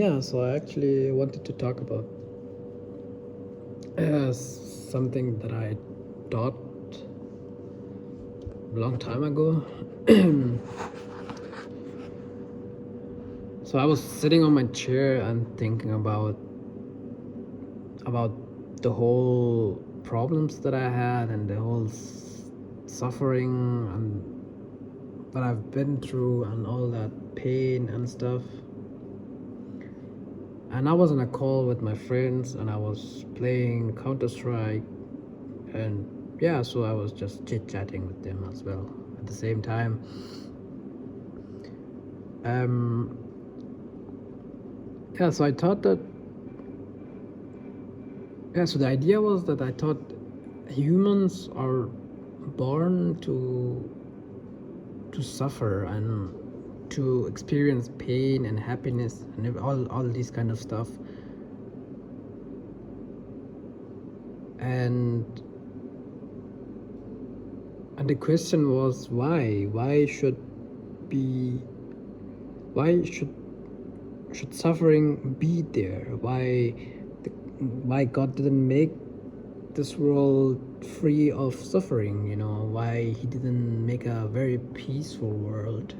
Yeah, so I actually wanted to talk about something that I taught a long time ago. So I was sitting on my chair and thinking about the whole problems that I had and the whole suffering and that I've been through and all that pain and stuff. And I was on a call with my friends and I was playing Counter-Strike, and yeah, so I was just chit-chatting with them as well at the same time. Yeah, so I thought that so the idea was that I thought humans are born to suffer and to experience pain and happiness and all these kind of stuff. And the question was why should suffering be there? Why God didn't make this world free of suffering? Why He didn't make a very peaceful world?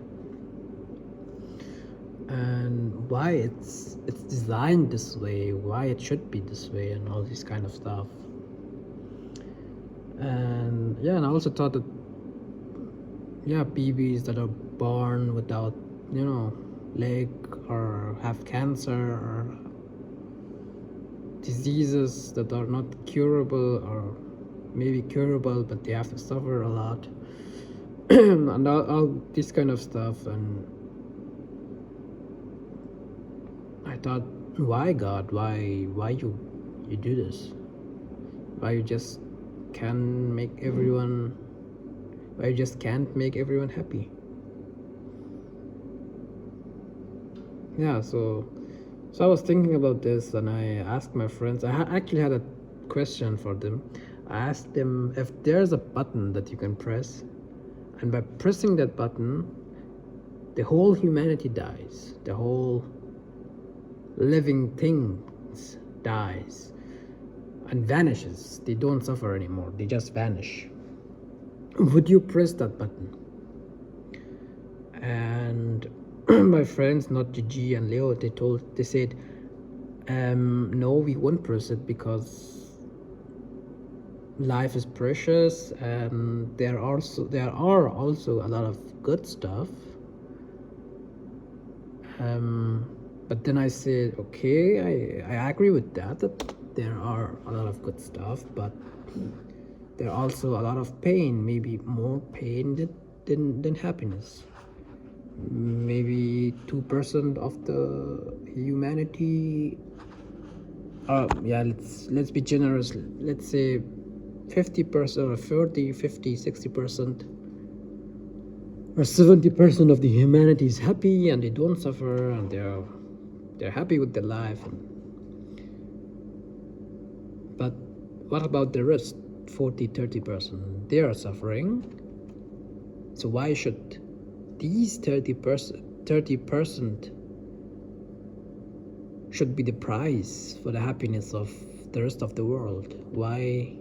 And why it's designed this way? Why it should be this way? And all this kind of stuff. And yeah, and I also thought that babies that are born without leg or have cancer or diseases that are not curable or maybe curable, but they have to suffer a lot and all this kind of stuff. And I thought, why God, why you do this? Why you just can't make everyone happy? Yeah, so I was thinking about this and I asked my friends. I actually had a question for them. I asked them if there's a button that you can press, and by pressing that button, the whole humanity dies. The whole living things dies and vanishes. They don't suffer anymore. They just vanish. Would you press that button? And my friends, not Gigi and Leo, they said, no, we won't press it because life is precious and there are also a lot of good stuff. But then I said, okay, I agree with that there are a lot of good stuff, but there are also a lot of pain, maybe more pain than happiness. Maybe 2% of the humanity, let's be generous, let's say 50% or 30, 50, 60% or 70% of the humanity is happy and they don't suffer and they're happy with their life. But what about the rest, 40, 30%? They are suffering. So why should these 30% should be the price for the happiness of the rest of the world? Why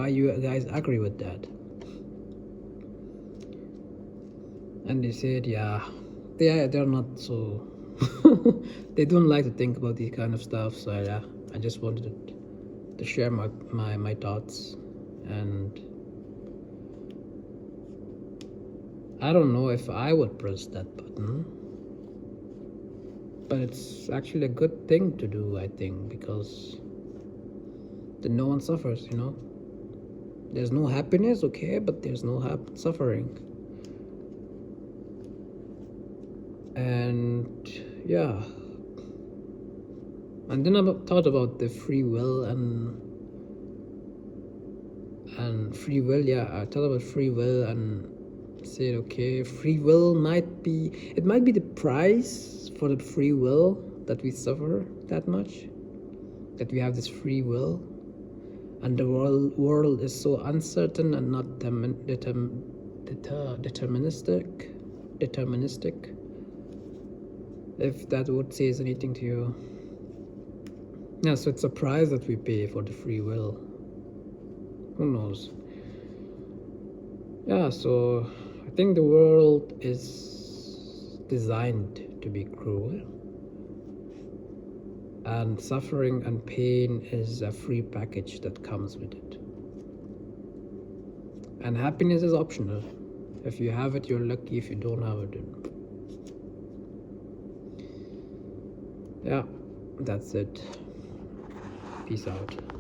you guys agree with that? And they said, they're not so they don't like to think about this kind of stuff. So I just wanted to share my thoughts. And I don't know if I would press that button, but it's actually a good thing to do, I think, because then no one suffers, There's no happiness, okay, but there's no suffering. And yeah, and then I thought about the free will and free will. I thought about free will and said, okay, free will might be the price for the free will that we suffer that much, that we have this free will, and the world is so uncertain and not deterministic. if that would says anything to you. Yeah, so it's a price that we pay for the free will. Who knows? Yeah, so I think the world is designed to be cruel, and suffering and pain is a free package that comes with it. And happiness is optional. If you have it, you're lucky. If you don't have it, then yeah, that's it. Peace out.